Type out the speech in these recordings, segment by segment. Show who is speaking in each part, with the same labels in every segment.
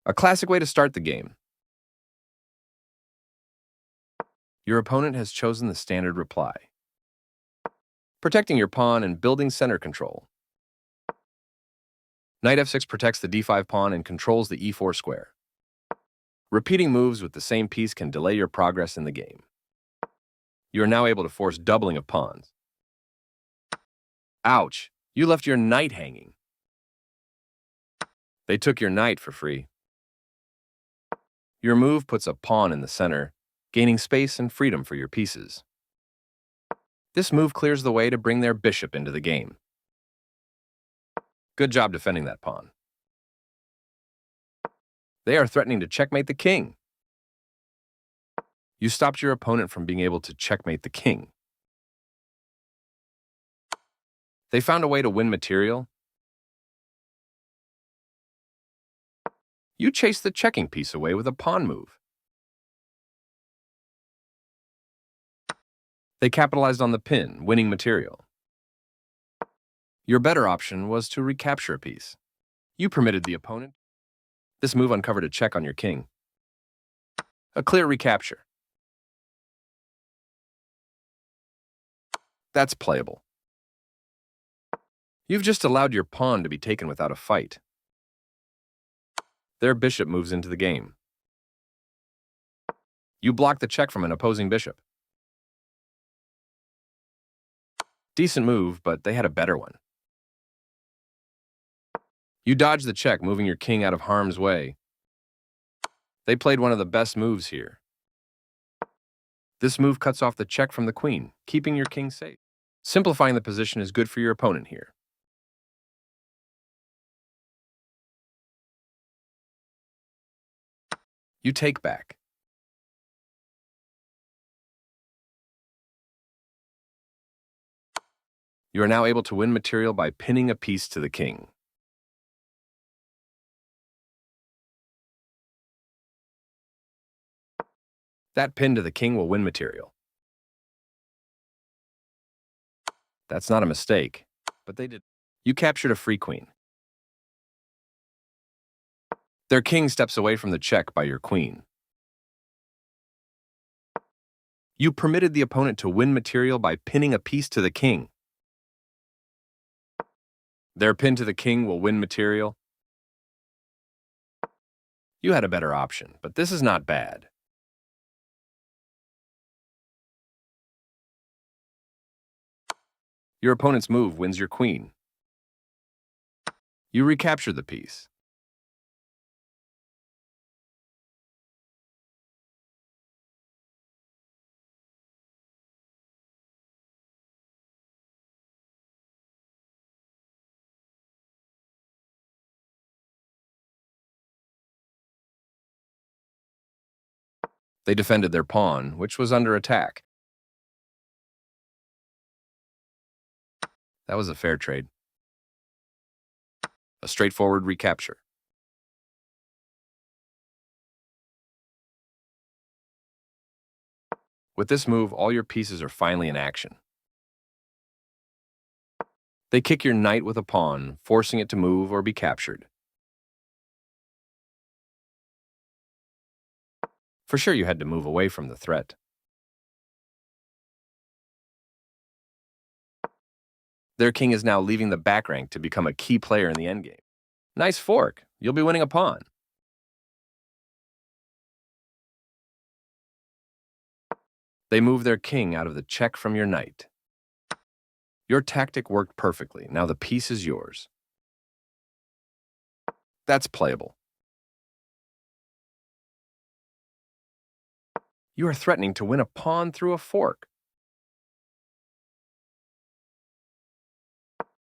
Speaker 1: A classic way to start the game. Your opponent has chosen the standard reply. Protecting your pawn and building center control. Knight f6 protects the d5 pawn and controls the e4 square. Repeating moves with the same piece can delay your progress in the game. You are now able to force doubling of pawns. Ouch! You left your knight hanging. They took your knight for free. Your move puts a pawn in the center, gaining space and freedom for your pieces. This move clears the way to bring their bishop into the game. Good job defending that pawn. They are threatening to checkmate the king. You stopped your opponent from being able to checkmate the king. They found a way to win material. You chased the checking piece away with a pawn move. They capitalized on the pin, winning material. Your better option was to recapture a piece. You permitted the opponent. This move uncovered a check on your king. A clear recapture. That's playable. You've just allowed your pawn to be taken without a fight. Their bishop moves into the game. You block the check from an opposing bishop. Decent move, but they had a better one. You dodged the check, moving your king out of harm's way. They played one of the best moves here. This move cuts off the check from the queen, keeping your king safe. Simplifying the position is good for your opponent here. You take back. You are now able to win material by pinning a piece to the king. That pin to the king will win material. That's not a mistake, but they did. You captured a free queen. Their king steps away from the check by your queen. You permitted the opponent to win material by pinning a piece to the king. Their pin to the king will win material. You had a better option, but this is not bad. Your opponent's move wins your queen. You recapture the piece. They defended their pawn, which was under attack. That was a fair trade. A straightforward recapture. With this move, all your pieces are finally in action. They kick your knight with a pawn, forcing it to move or be captured. For sure, you had to move away from the threat. Their king is now leaving the back rank to become a key player in the endgame. Nice fork. You'll be winning a pawn. They move their king out of the check from your knight. Your tactic worked perfectly. Now the piece is yours. That's playable. You are threatening to win a pawn through a fork.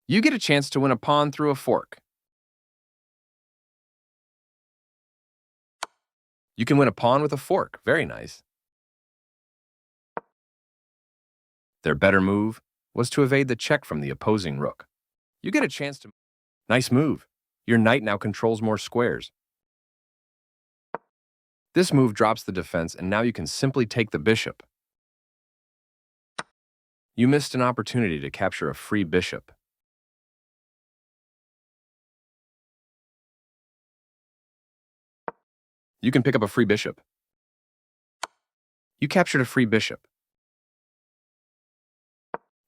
Speaker 1: You get a chance to win a pawn through a fork. You can win a pawn with a fork. Very nice. Their better move was to evade the check from the opposing rook. You get a chance to... Nice move. Your knight now controls more squares. This move drops the defense, and now you can simply take the bishop. You missed an opportunity to capture a free bishop. You can pick up a free bishop. You captured a free bishop.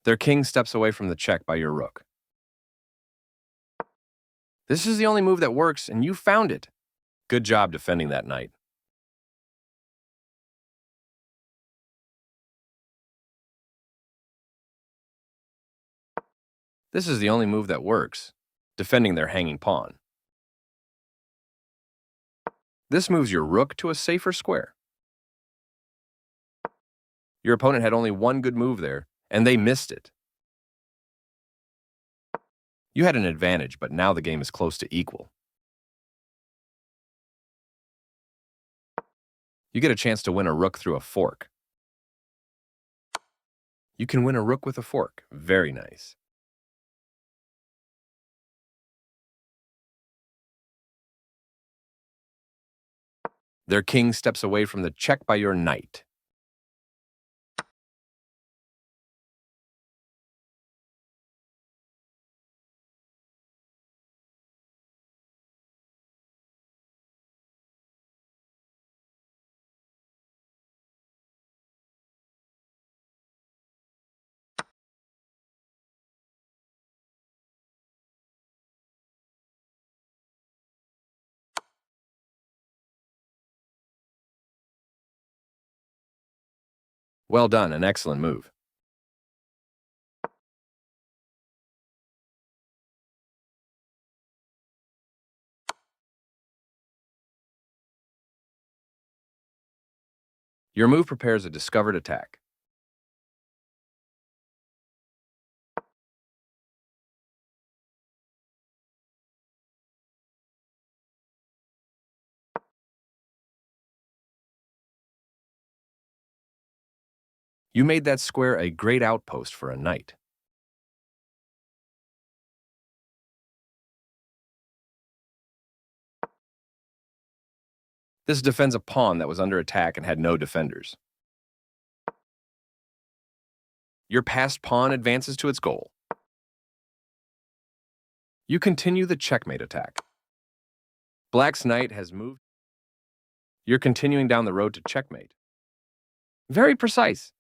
Speaker 1: Their king steps away from the check by your rook. This is the only move that works, and you found it. Good job defending that knight. This is the only move that works, defending their hanging pawn. This moves your rook to a safer square. Your opponent had only one good move there, and they missed it. You had an advantage, but now the game is close to equal. You get a chance to win a rook through a fork. You can win a rook with a fork. Very nice. Their king steps away from the check by your knight. Well done, an excellent move. Your move prepares a discovered attack. You made that square a great outpost for a knight. This defends a pawn that was under attack and had no defenders. Your passed pawn advances to its goal. You continue the checkmate attack. Black's knight has moved. You're continuing down the road to checkmate. Very precise.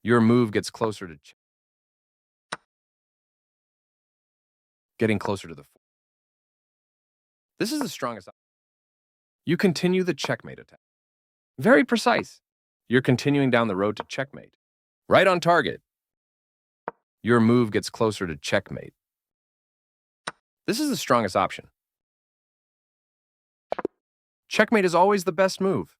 Speaker 1: Your move gets closer to getting closer to the four. This is the strongest. You continue the checkmate attack. Very precise. You're continuing down the road to checkmate. Right on target. Your move gets closer to checkmate. This is the strongest option. Checkmate is always the best move.